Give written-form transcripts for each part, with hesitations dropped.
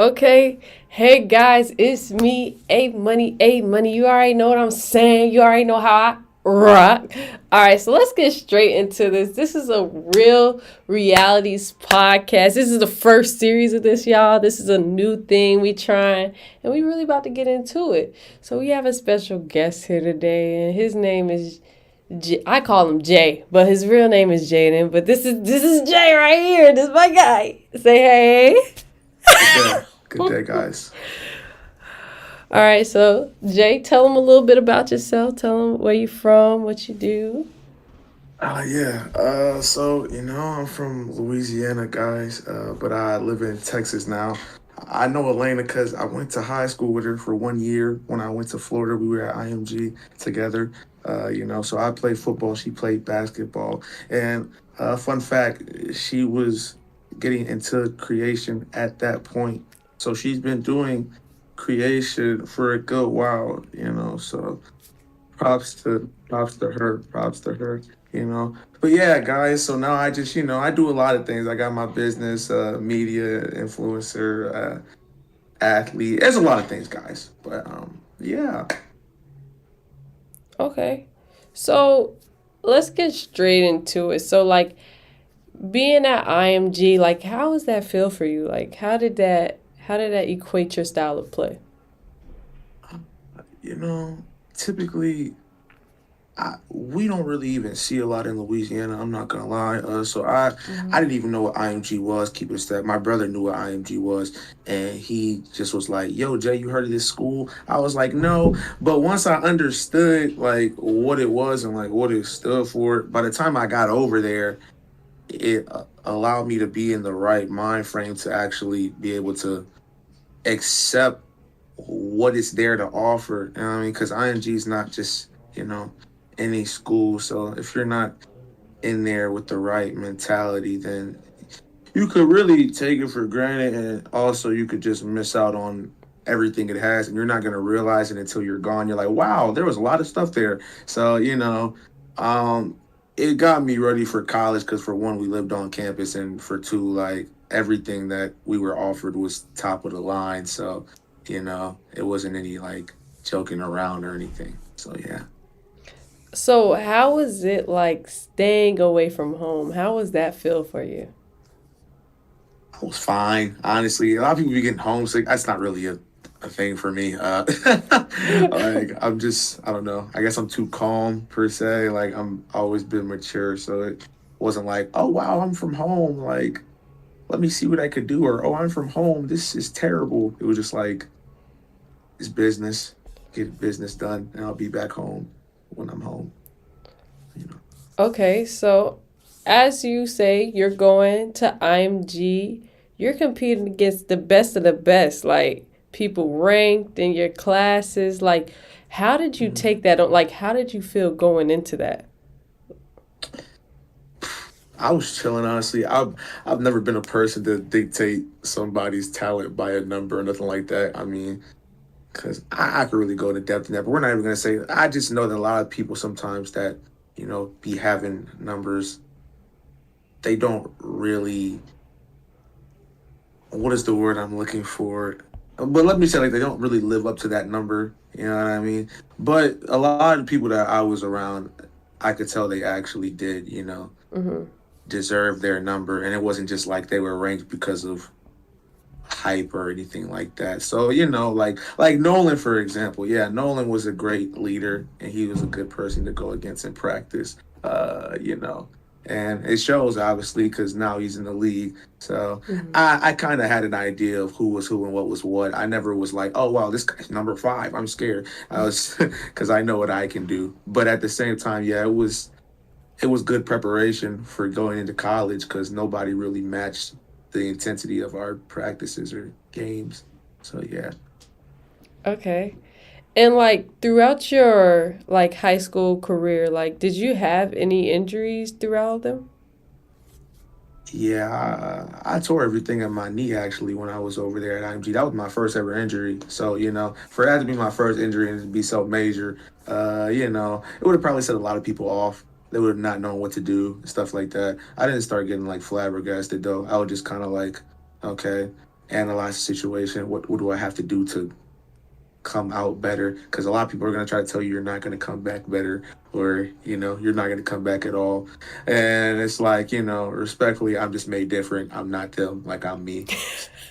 Okay. Hey guys, it's me, A Money, A Money. You already know what I'm saying. You already know how I rock. All right, so let's get straight into this. This is a real realities podcast. This is the first series of this, y'all. This is a new thing we trying, and we really about to get into it. So we have a special guest here today, and his name is I call him Jay, but his real name is Jaden. But this is Jay right here. This is my guy. Say hey. Good day. Good day, guys. All right, so Jay, tell them a little bit about yourself. Tell them where you from, what you do. Yeah. I'm from Louisiana, guys, but I live in Texas now. I know Elena because I went to high school with her for 1 year. When I went to Florida, we were at IMG together. So I played football, she played basketball. And fun fact, she was getting into creation at that point. So she's been doing creation for a good while. So props to her. But yeah, guys, so now I just, I do a lot of things. I got my business, media influencer, athlete. There's a lot of things, guys. But yeah. Okay, so let's get straight into it. So, like, being at IMG, like, how does that feel for you? Like, how did that equate your style of play? Typically we don't really even see a lot in Louisiana. I'm not gonna lie. So I didn't even know what IMG was. Keep it a step. My brother knew what IMG was, and he just was like, "Yo, Jay, you heard of this school?" I was like, "No," but once I understood like what it was and like what it stood for, by the time I got over there, it allowed me to be in the right mind frame to actually be able to accept what it's there to offer. You know what I mean? Because IMG is not just any school. So if you're not in there with the right mentality, then you could really take it for granted, and also you could just miss out on everything it has, and you're not going to realize it until you're gone. You're like, wow, there was a lot of stuff there. So um, it got me ready for college because for one, we lived on campus, and for two, like everything that we were offered was top of the line. So it wasn't any like joking around or anything. So yeah. So, how was it like staying away from home? How was that feel for you? I was fine, honestly. A lot of people be getting homesick. That's not really a thing for me. Like I don't know. I guess I'm too calm per se. Like I'm always been mature, so it wasn't like, oh wow, I'm from home. Like let me see what I could do, or oh I'm from home. This is terrible. It was just like it's business. Get business done, and I'll be back home when I'm home. You know. Okay, so as you say, you're going to IMG, you're competing against the best of the best, like people ranked in your classes. Like, how did you Mhm. take that on? Like, how did you feel going into that? I was chilling, honestly. I've never been a person to dictate somebody's talent by a number or nothing like that. I mean, because I could really go into depth in that, but we're not even gonna say. I just know that a lot of people sometimes that be having numbers, they don't really. What is the word I'm looking for? But let me say, like, they don't really live up to that number. You know what I mean? But a lot of people that I was around, I could tell they actually did. Hmm. Deserve their number, and it wasn't just like they were ranked because of hype or anything like that. So like Nolan, for example. Yeah, Nolan was a great leader, and he was a good person to go against in practice. And it shows obviously because now he's in the league. So Hmm. I kind of had an idea of who was who and what was what. I never was like, oh wow, this guy's number five. I'm scared. I was because I know what I can do. But at the same time, yeah, it was good preparation for going into college because nobody really matched the intensity of our practices or games. So yeah, Okay. And like throughout your like high school career, like did you have any injuries throughout them? yeah, I tore everything in my knee actually when I was over there at IMG. That was my first ever injury. So for that to be my first injury and to be so major, it would have probably set a lot of people off. They would have not known what to do, stuff like that. I didn't start getting like flabbergasted though. I was just kind of like, okay. analyze the situation. What do I have to do to come out better? Because a lot of people are going to try to tell you you're not going to come back better, or you're not going to come back at all. And it's like, respectfully, I'm just made different. I'm not them, like I'm me.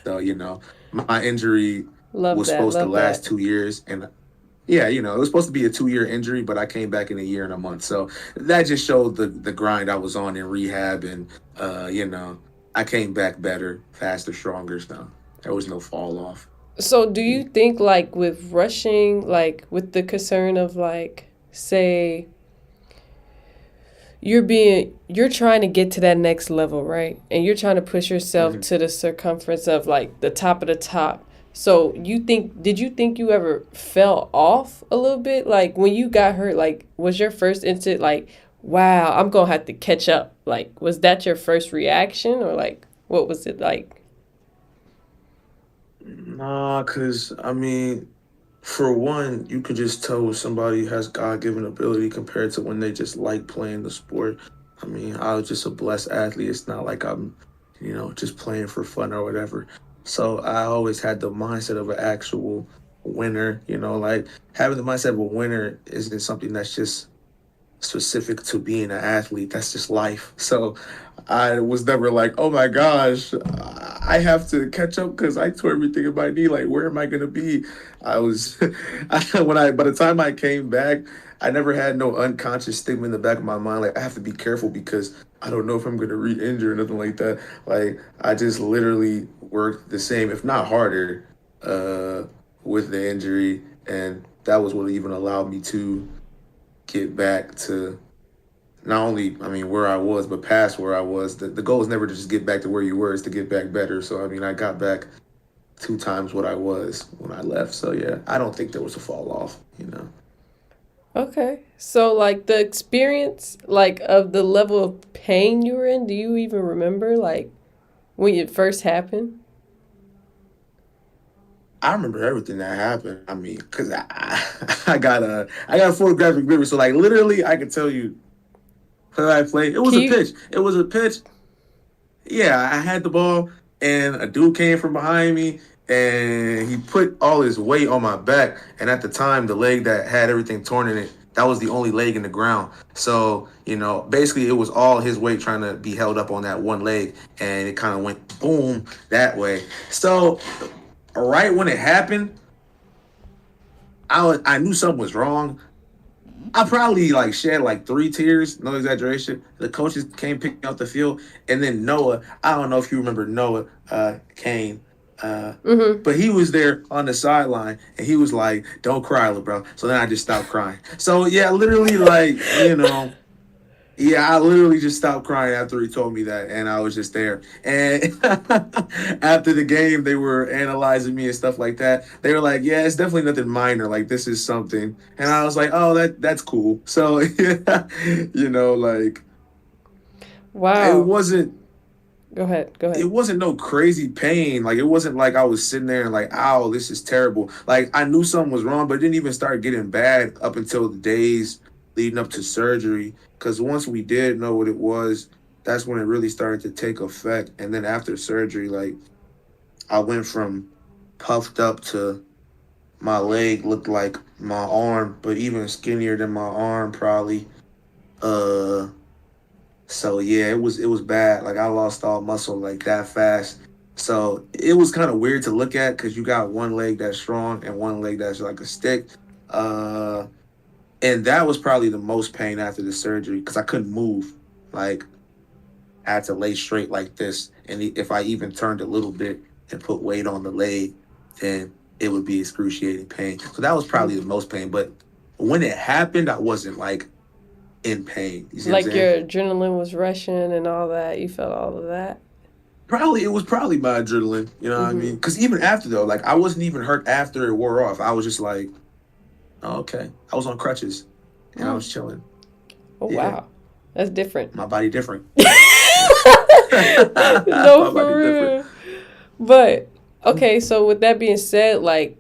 So, my injury Love was that. supposed to Love last that. 2 years, and yeah, it was supposed to be a 2 year injury, but I came back in a year and a month. So that just showed the grind I was on in rehab, and I came back better, faster, stronger. So there was no fall off. So, do you think, like, with rushing, like, with the concern of, like, say, you're trying to get to that next level, right? And you're trying to push yourself Mhm. to the circumference of, like, the top of the top. So, did you think you ever fell off a little bit? Like, when you got hurt, like, was your first instant, like, wow, I'm gonna have to catch up? Like, was that your first reaction, or, like, what was it like? Nah, cause I mean, for one, you could just tell when somebody has God given ability compared to when they just like playing the sport. I mean, I was just a blessed athlete. It's not like I'm, just playing for fun or whatever. So I always had the mindset of an actual winner. Like having the mindset of a winner isn't something that's just specific to being an athlete. That's just life. So I was never like, oh my gosh, I have to catch up because I tore everything in my knee. Like, where am I gonna be? I was by the time I came back, I never had no unconscious stigma in the back of my mind. Like, I have to be careful because I don't know if I'm gonna re-injure or nothing like that. Like, I just literally worked the same, if not harder, uh, with the injury, and that was what even allowed me to get back to not only, I mean, where I was, but past where I was. The goal is never to just get back to where you were, it's to get back better. So, I mean, I got back 2 times what I was when I left. So, yeah, I don't think there was a fall off. Okay. So, like, the experience, like, of the level of pain you were in, do you even remember, like, when it first happened? I remember everything that happened. I mean, because I got a photographic memory. So, like, literally, I can tell you how I played. It was Can a you? pitch. It was a pitch. Yeah, I had the ball, and a dude came from behind me, and he put all his weight on my back. And at the time, the leg that had everything torn in it, that was the only leg in the ground. So, basically, it was all his weight trying to be held up on that one leg, and it kind of went boom that way. So, right when it happened, I knew something was wrong. I probably like shed like 3 tears, no exaggeration. The coaches came pick me off the field, and then Noah. I don't know if you remember Noah Kane, uh, Mm-hmm. but he was there on the sideline, and he was like, "Don't cry, little bro." So then I just stopped crying. So yeah, literally like yeah, I literally just stopped crying after he told me that, and I was just there. And after the game, they were analyzing me and stuff like that. They were like, "Yeah, it's definitely nothing minor. Like this is something." And I was like, "Oh, that's cool." So, like it Wow. wasn't Go ahead. Go it ahead. wasn't no crazy pain. Like it wasn't like I was sitting there and like, "Ow, this is terrible." Like I knew something was wrong, but it didn't even start getting bad up until the days leading up to surgery. Because once we did know what it was, that's when it really started to take effect. And then after surgery, like I went from puffed up to my leg looked like my arm, but even skinnier than my arm probably. Uh so yeah, it was bad. Like I lost all muscle like that fast. So it was kind of weird to look at because you got one leg that's strong and one leg that's like a stick. Uh, and that was probably the most pain after the surgery because I couldn't move. Like I had to lay straight like this, and if I even turned a little bit and put weight on the leg, then it would be excruciating pain. So that was probably the most pain. But when it happened, I wasn't like in pain. You see what I'm Like, saying? your adrenaline was rushing and all that. You felt all of that. Probably it was probably my adrenaline. You know what I Mm-hmm. mean? Because even after though, like I wasn't even hurt after it wore off. I was just like, oh, okay. I was on crutches and I Mm. was chilling. Oh, Yeah, wow. That's different. my body different. Yeah, No, my body for different. real. But okay, so with that being said, like,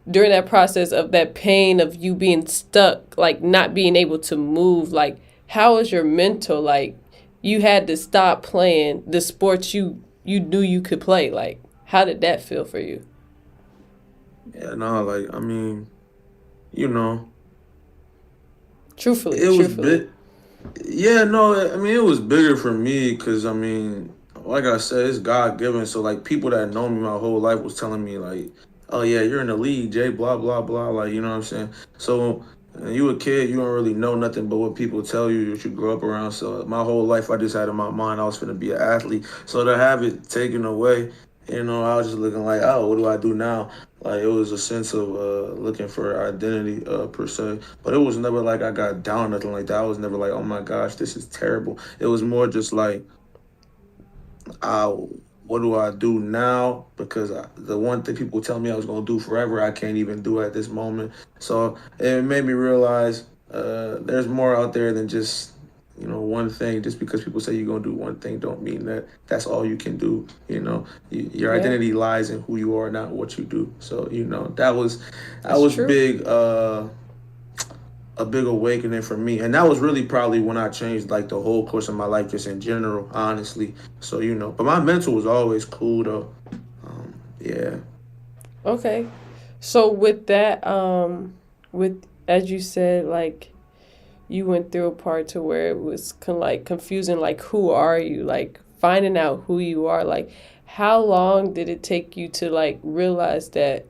during that process of that pain of you being stuck, like not being able to move, like, how was your mental? Like, you had to stop playing the sports you knew you could play. Like, How did that feel for you? Yeah, no, like I mean, you know, Truthfully, it was truthfully. big. Yeah, no, I mean it was bigger for me because I mean, like I said, it's God given. So like people that know me my whole life was telling me like, "Oh yeah, you're in the league, Jay." Blah blah blah. Like you know what I'm saying. So you a kid, you don't really know nothing but what people tell you that you grew up around. So my whole life, I just had in my mind I was gonna be an athlete. So to have it taken away, I was just looking like, oh, what do I do now? Like it was a sense of looking for identity per se. But it was never like I got down, nothing like that. I was never like, oh my gosh, this is terrible. It was more just like, uh, what do I do now? Because the one thing people tell me I was going to do forever, I can't even do at this moment. So it made me realize there's more out there than just one thing. Just because people say you're going to do one thing don't mean that that's all you can do. Your Yeah, identity lies in who you are, not what you do. So that that's was true. big. A big awakening for me, and that was really probably when I changed like the whole course of my life, just in general, honestly. So but my mental was always cool though. Yeah. Okay. So with that, with as you said, like you went through a part to where it was like confusing, like who are you, like finding out who you are, like how long did it take you to like realize that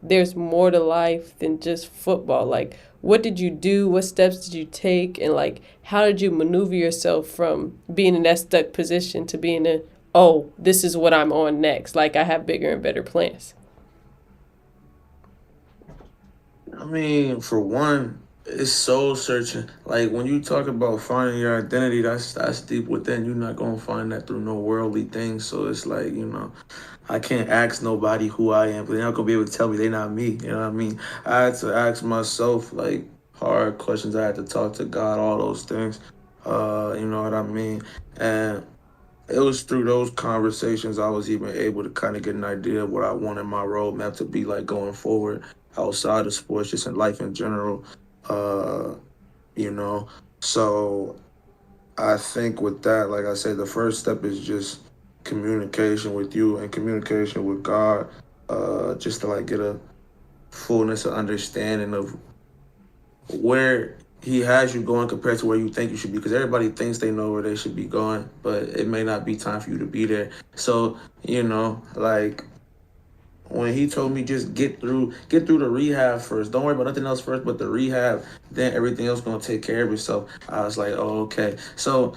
there's more to life than just football? Like what did you do? What steps did you take? And like how did you maneuver yourself from being in that stuck position to being a, oh, this is what I'm on next. Like I have bigger and better plans. I mean, for one, it's soul searching. Like when you talk about finding your identity, that's deep within. You're not gonna find that through no worldly things. So it's like I can't ask nobody who I am, but they're not gonna be able to tell me they're not me. You know what I mean? I had to ask myself like hard questions. I had to talk to God, all those things. You know what I mean? And it was through those conversations I was even able to kind of get an idea of what I wanted my roadmap to be like going forward outside of sports, just in life in general. Uh, you know, so I think with that, like I said, the first step is just communication with you and communication with God, just to like get a fullness of understanding of where he has you going compared to where you think you should be, because everybody thinks they know where they should be going, but it may not be time for you to be there. So like when he told me just get through the rehab first, don't worry about nothing else first but the rehab, then everything else gonna take care of itself. I was like, oh, okay. So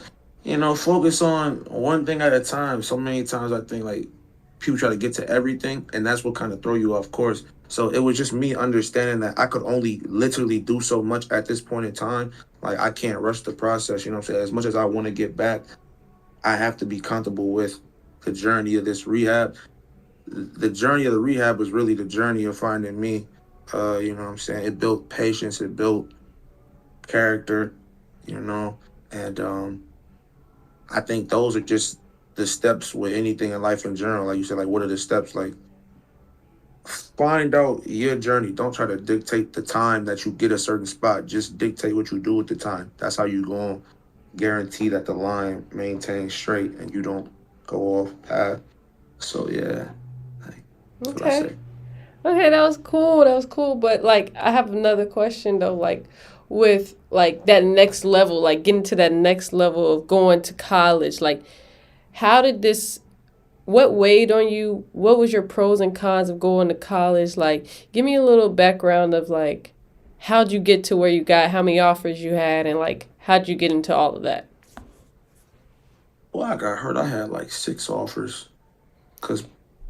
focus on one thing at a time. So many times I think like people try to get to everything, and that's what kind of throw you off course. So it was just me understanding that I could only literally do so much at this point in time. Like I can't rush the process. You know what I'm saying? As much as I want to get back, I have to be comfortable with the journey of this rehab. The journey of the rehab was really the journey of finding me. You know what I'm saying? It built patience. It built character. You know, and I think those are just the steps with anything in life in general. Like you said, like what are the steps? Like find out your journey. Don't try to dictate the time that you get a certain spot. Just dictate what you do with the time. That's how you going to guarantee that the line maintains straight and you don't go off path. So yeah, like, that's what I Okay. say. Okay, that was cool. That was cool. But like, I have another question though. Like, with like that next level, like getting to that next level of going to college, like, how did this? What weighed on you? What was your pros and cons of going to college? Like, give me a little background of like, how'd you get to where you got? How many offers you had, and like, how'd you get into all of that? Well, I got hurt. I had like 6 offers because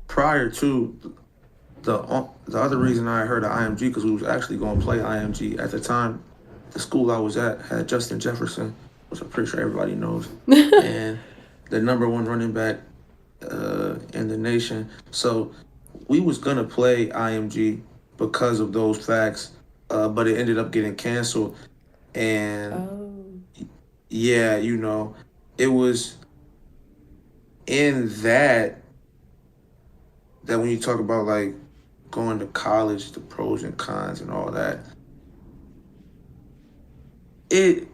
prior to the other reason I heard of IMG, because we was actually going to play IMG at the time. The school I was at had Justin Jefferson, which I'm pretty sure everybody knows, and the number one running back in the nation. So we was gonna play IMG because of those facts, but it ended up getting canceled. And Oh. yeah, it was in that when you talk about like going to college, the pros and cons and all that, it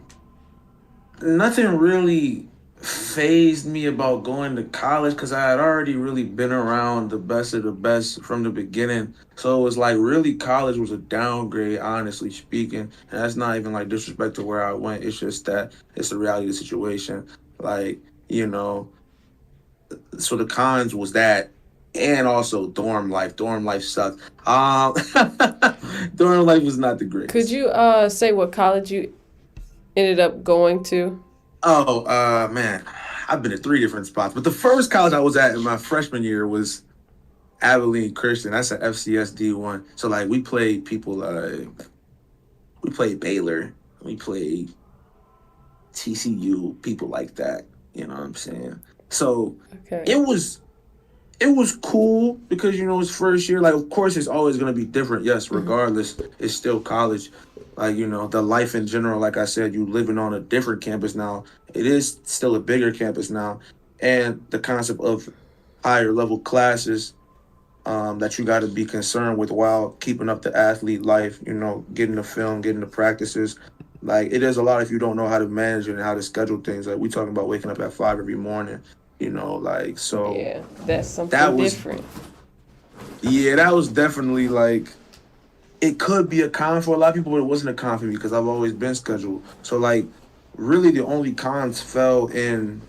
nothing really phased me about going to college because I had already really been around the best of the best from the beginning. So it was like really college was a downgrade, honestly speaking. And that's not even like disrespect to where I went. It's just that it's the reality of the situation. Like, you know, so the cons was that and also dorm life. Dorm life sucked. Dorm life was not the Could greatest. you say what college you ended up going to? Oh, man, I've been at three different spots, but the first college I was at in my freshman year was Abilene Christian. That's an FCS D1. So like we played people. We played Baylor. We played TCU. People like that. You know what I'm saying? So Okay. it was it was cool because it's first year. Like, of course, it's always gonna be different. Yes, Mhm. regardless, it's still college. Like, the life in general. Like I said, you living on a different campus now. It is still a bigger campus now, and the concept of higher level classes that you got to be concerned with while keeping up the athlete life. Getting the film, getting the practices. Like it is a lot if you don't know how to manage it and how to schedule things. Like we talking about waking up at 5 every morning. Like so Yeah, that's something that was different. yeah, that was definitely like it could be a con for a lot of people, but it wasn't a con for me because I've always been scheduled. So like really the only cons fell in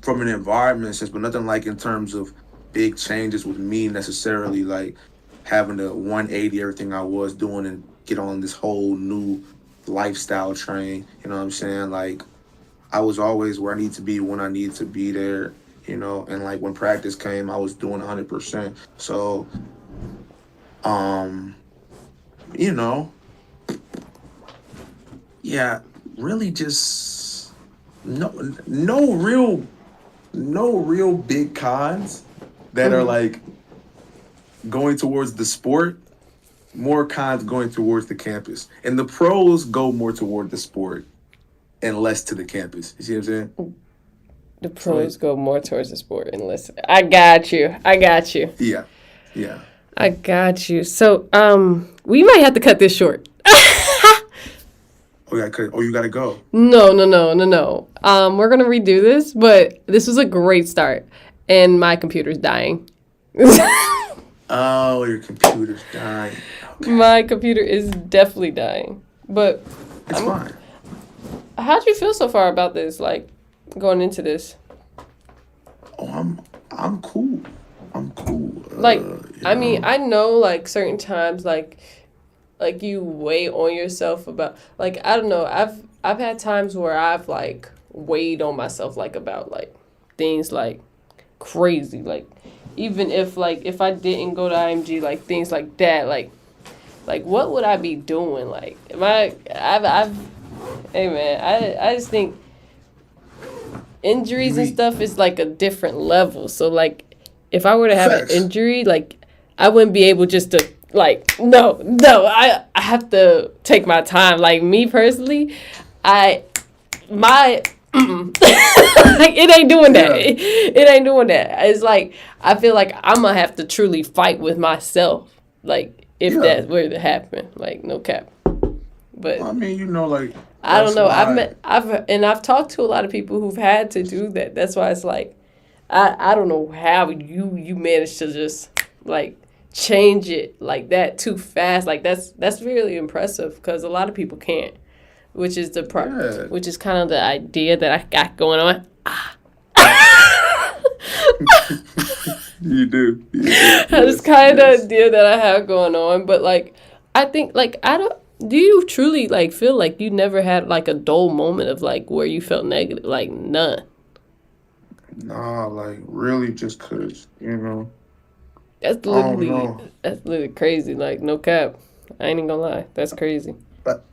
from an environment sense, but nothing like in terms of big changes with me necessarily like having to 180 everything I was doing and get on this whole new lifestyle train. You know what I'm saying? Like I was always where I need to be when I need to be there. And like when practice came, I was doing 100%. So, um, you know, yeah, really just no, no real, no real big cons that are Hmm. like going towards the sport, more cons going towards the campus. And the pros go more toward the sport and less to the campus. You see what I'm saying? The So pros go more towards the sport and listen. I got you. I got you. yeah, yeah. I got you. So, we might have to cut this short. Oh, yeah, oh, you gotta go. No, no, no, no, no. We're gonna redo this, but this was a great start, and my computer's dying. Oh, your computer's dying. Okay, My computer is definitely dying. But it's I'm. fine. How do you feel so far about this? Like going into this. Oh, I'm cool. I'm cool. Like, I mean, I know like certain times like you weigh on yourself about like I don't know. I've had times where I've like weighed on myself like about like things like crazy like even if I didn't go to IMG like things like that like what would I be doing like am I've hey man I just think You injuries and be stuff is like a different level. So like if I were to have an facts. injury, like I wouldn't be able just to like no, I have to take my time. Like me personally, I my like it ain't doing that. Yeah, It ain't doing that. It's like I feel like I'm gonna have to truly fight with myself. Like if yeah. that were to happen, like no cap. But Well, I mean, like I don't that's know. why. I've talked to a lot of people who've had to do that. That's why it's like I don't know how you managed to just like change it like that too fast. Like that's really impressive because a lot of people can't. Which is Yeah, which is kind of the idea that I got going on. you do. You do. That's Yes, kind of the yes. idea that I have going on. But like I think like I don't. Do you truly like feel like you never had like a dull moment of like where you felt negative? Like none. Nah, like really, just cause That's I don't literally know. that's literally crazy. Like no cap. I ain't even gonna lie. That's crazy. But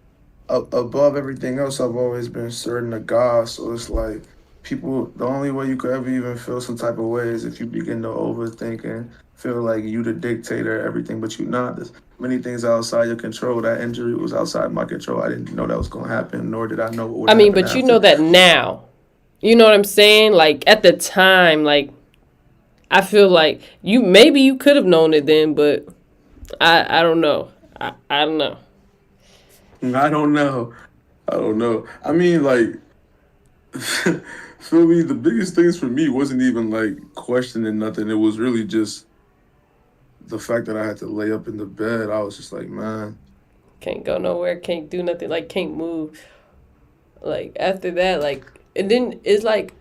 above everything else, I've always been certain of God. So it's like people. The only way you could ever even feel some type of way is if you begin to overthink and feel like you the dictator of everything, but you're not. There's many things outside your control. That injury was outside my control. I didn't know that was gonna happen, nor did I know what would I mean, happen but you know after. that now. You know what I'm saying? Like at the time, like I feel like you could have known it then, but I don't know. I don't know. I don't know. I don't know. I mean, like feel me? The biggest things for me wasn't even like questioning nothing. It was really just the fact that I had to lay up in the bed. I was just like, man, Can't go nowhere, can't do nothing, like can't move. Like after that, like and then it's like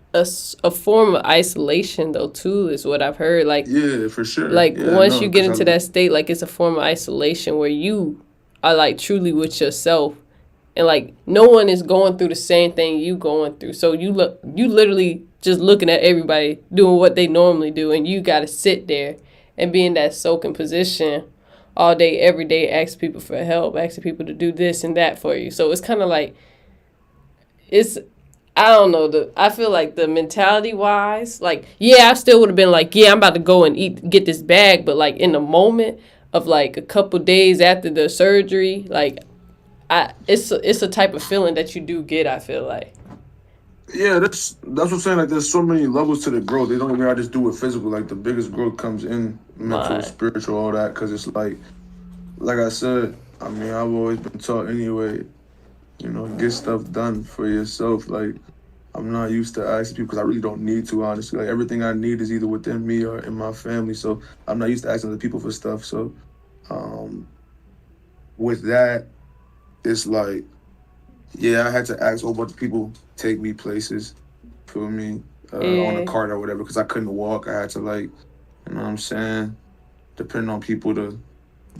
a form of isolation though too is what I've heard. yeah, for sure. Like Yeah, once no, you get because I, into that state, like it's a form of isolation where you are like truly with yourself, and like no one is going through the same thing you going through. So you literally just looking at everybody doing what they normally do, and you got to sit there and be in that soaking position all day, every day, asking people for help, asking people to do this and that for you. So it's kind of like it's I don't know I feel like the mentality wise, like yeah, I still would have been like, yeah, I'm about to go and get this bag, but like in the moment of like a couple days after the surgery, like it's a type of feeling that you do get, I feel like. yeah, that's what I'm saying. Like, there's so many levels to the growth. They don't even gotta just do it physical. Like, the biggest growth comes in mental, My spiritual, all that. Because it's like I said. I mean, I've always been taught anyway. Get stuff done for yourself. Like, I'm not used to asking people because I really don't need to. Honestly, like everything I need is either within me or in my family. So I'm not used to asking other people for stuff. So um, with that, it's like, yeah, I had to ask a whole bunch of people take me places, feel me, on a yeah. cart or whatever, because I couldn't walk. I had to like, you know what I'm saying, depend on people to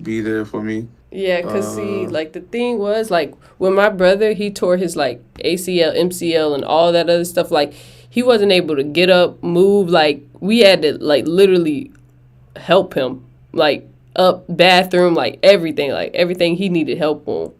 be there for me. Yeah, cause see, Uh, like the thing was like when my brother he tore his like ACL, MCL, and all that other stuff. Like he wasn't able to get up, move. Like we had to like literally help him, like up bathroom, like everything he needed help on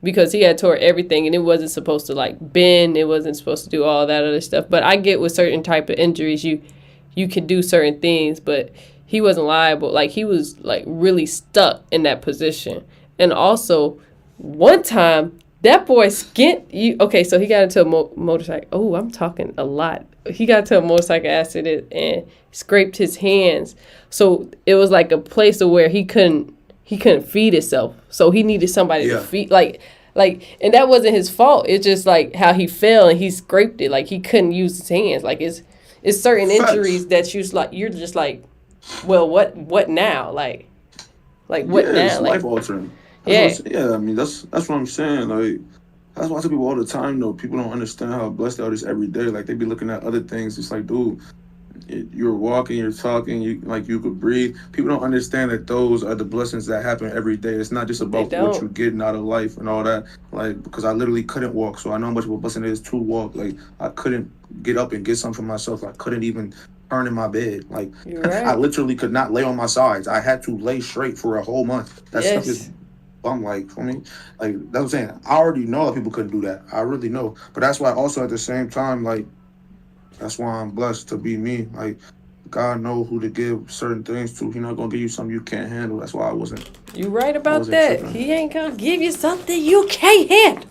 because he had tore everything and it wasn't supposed to like bend. It wasn't supposed to do all that other stuff. But I get with certain type of injuries, you can do certain things, but he wasn't liable. Like he was like really stuck in that position. And also, one time that boy skint you. Okay, so he got into a motorcycle. Oh, I'm talking a lot. He got into a motorcycle accident and scraped his hands. So it was like a place where he couldn't feed himself. So he needed somebody to yeah, feed and that wasn't his fault. It's just like how he fell and he scraped it. Like he couldn't use his hands. Like it's certain facts. injuries that you're just like, well, what now? Like what Yeah, now? it's Like life altering. That's what I'm yeah, saying. Yeah, I mean, that's what I'm saying. Like, that's why I tell people all the time, though. People don't understand how blessed they are this every day. Like, they be looking at other things. It's like, dude, you're walking, you're talking, you could breathe. People don't understand that those are the blessings that happen every day. It's not just they about what you're don't. getting out of life and all that. Like, because I literally couldn't walk, so I know how much of a blessing it is to walk. Like, I couldn't get up and get something for myself. I couldn't even turn in my bed. Like, You're I right. literally could not lay on my sides. I had to lay straight for a whole month. That stuff is Yes. I'm like, for me, like that's what I'm saying. I already know that people couldn't do that. I really know. But that's why also at the same time, like that's why I'm blessed to be me. Like God know who to give certain things to. He's not gonna give you something you can't handle. That's why You right I about wasn't that. tripping. He ain't gonna give you something you can't handle.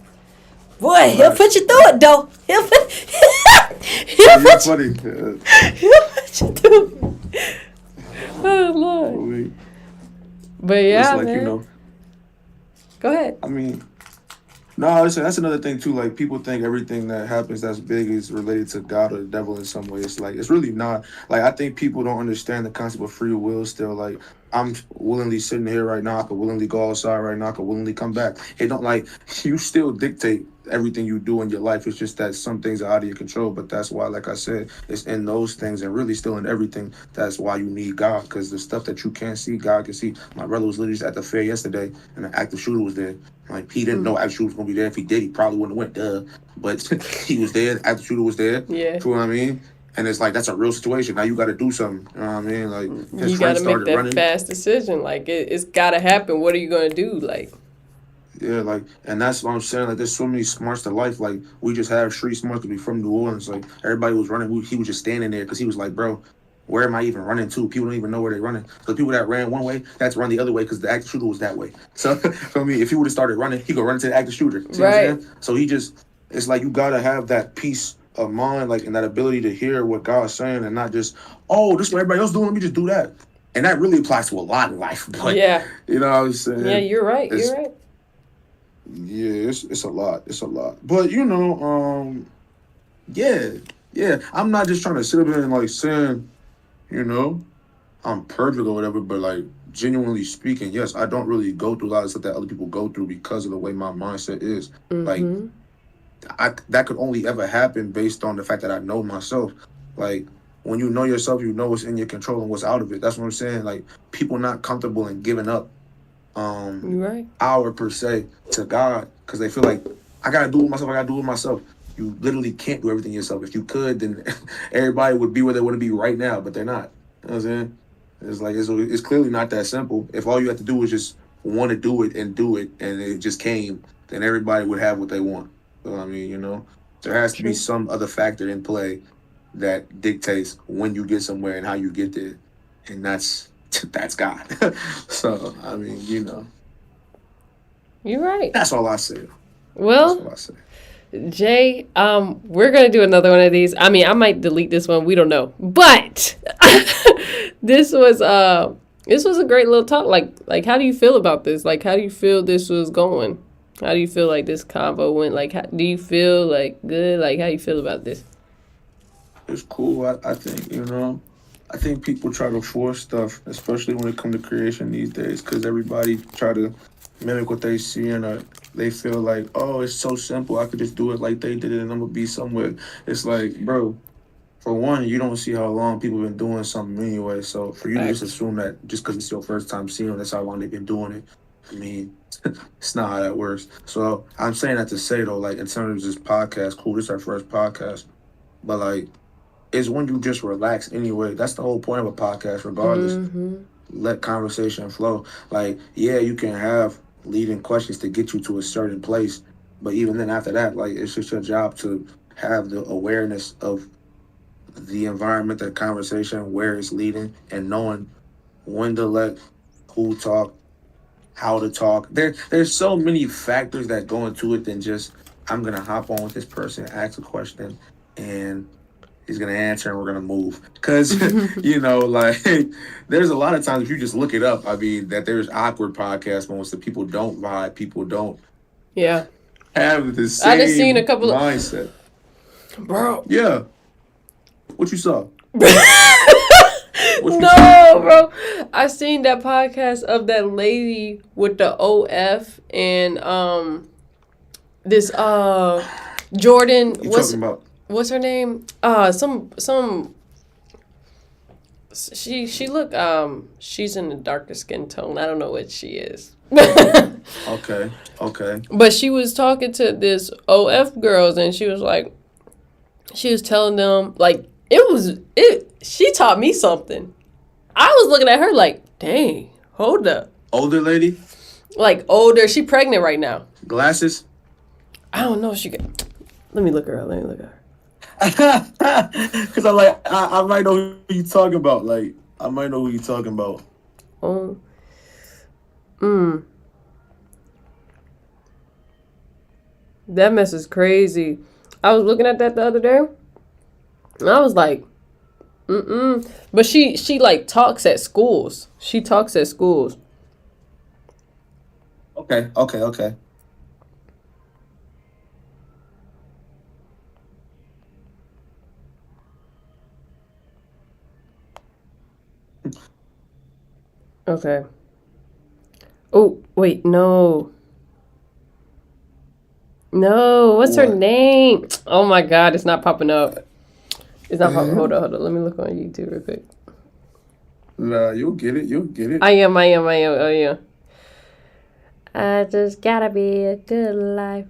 Boy, he'll put Facts. you through it though. Yeah, He'll you're put funny. he'll put you through it. Oh For Lord. me. But But it's yeah, like, man. Go ahead. I mean, no, listen, that's another thing too. Like people think everything that happens that's big is related to God or the devil in some way. It's like it's really not. Like I think people don't understand the concept of free will still. Like I'm willingly sitting here right now. I could willingly go outside right now. I could willingly come back. It don't like you still dictate everything you do in your life. It's just that some things are out of your control. But that's why, like I said, it's in those things and really still in everything. That's why you need God because the stuff that you can't see, God can see. My brother was literally just at the fair yesterday, and the active shooter was there. Like he didn't know active shooter was gonna be there. If he did, he probably wouldn't have went. Duh. But he was there. The active shooter was there. Yeah. You know what I mean? And it's like that's a real situation. Now you got to do something. You know what I mean? Like his You got friend to make started that running. fast decision. Like it's got to happen. What are you gonna do? Like Yeah, like, and that's what I'm saying. Like, there's so many smarts to life. Like, we just have street smarts because we from New Orleans. Like, everybody was running. He was just standing there because he was like, bro, where am I even running to? People don't even know where they're running. So, people that ran one way, that's run the other way because the active shooter was that way. So, for me, if he would have started running, he could run into the active shooter. See what I'm right. saying? So, it's like you got to have that peace of mind, like, and that ability to hear what God's saying and not just, oh, this is what everybody else doing. Let me just do that. And that really applies to a lot in life. But, Yeah. you know what I'm Yeah. saying? You're right. You're It's right. yeah, it's a lot. It's a lot. But yeah. Yeah, I'm not just trying to sit up here and like saying, you know, I'm perfect or whatever, but like genuinely speaking, yes, I don't really go through a lot of stuff that other people go through because of the way my mindset is. Like Mm-hmm. I that could only ever happen based on the fact that I know myself. Like when you know yourself, you know what's in your control and what's out of it. That's what I'm saying. Like people not comfortable in giving up You right. power per se to God because they feel like I gotta do it myself. I gotta do it myself. You literally can't do everything yourself. If you could, then everybody would be where they want to be right now, but they're not. You know what I'm saying? It's like it's clearly not that simple. If all you have to do is just want to do it, and it just came, then everybody would have what they want. So I mean, there has to be True. some other factor in play that dictates when you get somewhere and how you get there, and that's God. So I mean, You right. that's all I say. That's Well, all I say. Jay, we're gonna do another one of these. I mean, I might delete this one. We don't know, but this was this was a great little talk. Like, how do you feel about this? Like, how do you feel this was going? How do you feel like this convo went? Like, do you feel like good? Like, how you feel about this? It's cool. I think I think people try to force stuff, especially when it comes to creation these days, because everybody try to mimic what they see and they feel like, oh, it's so simple. I could just do it like they did it, and I'm gonna be somewhere. It's like, bro, for one, you don't see how long people been doing something anyway. So for you to just Facts. assume that just because it's your first time seeing them, that's how long they've been doing it. I mean, it's not how that works. So I'm saying that to say though, like in terms of this podcast, cool, this is our first podcast, but like is when you just relax anyway. That's the whole point of a podcast, regardless. Mm-hmm. Let conversation flow. Like, yeah, you can have leading questions to get you to a certain place, but even then, after that, like, it's just your job to have the awareness of the environment, the conversation, where it's leading, and knowing when to let who talk, how to talk. There's so many factors that go into it than just I'm gonna hop on with this person, ask a question, and he's gonna answer and we're gonna move. Cause like there's a lot of times if you just look it up, I mean that there's awkward podcast moments that people don't vibe, people don't Yeah, have the I just seen a same couple of mindset. bro. Yeah. What you saw? What you saw? No, bro. I seen that podcast of that lady with the OF and this Jordan. You What's talking about what's her name? Some she look she's in the darker skin tone. I don't know what she is. okay, okay. But she was talking to this OF girls and she was telling them like it she taught me something. I was looking at her like, dang, hold up. Older lady? Like older, she pregnant right now. Glasses? I don't know if she got. Let me look her up. Let me look at her. Cause I'm like I might know who you talking about. Like I might know who you talking about. Oh, mm, that mess is crazy. I was looking at that the other day, and I was like, mm. But she like talks at schools. She talks at schools. Okay, okay, okay. Okay. Oh wait, no, no. What's her What? name? Oh my God, it's not popping up. It's not popping. Yeah. Hold on. Let me look on YouTube real quick. Nah, you'll get it. You'll get it. I am. Oh yeah. I just gotta be a good life.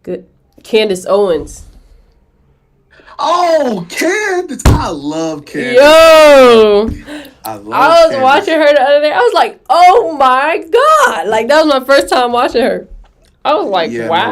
Good. Candace Owens. Oh, Candace! I love Candace. Yo! I love I was Candace. watching her the other day. I was like, oh my God. Like, that was my first time watching her. I was like, Yeah, no wow.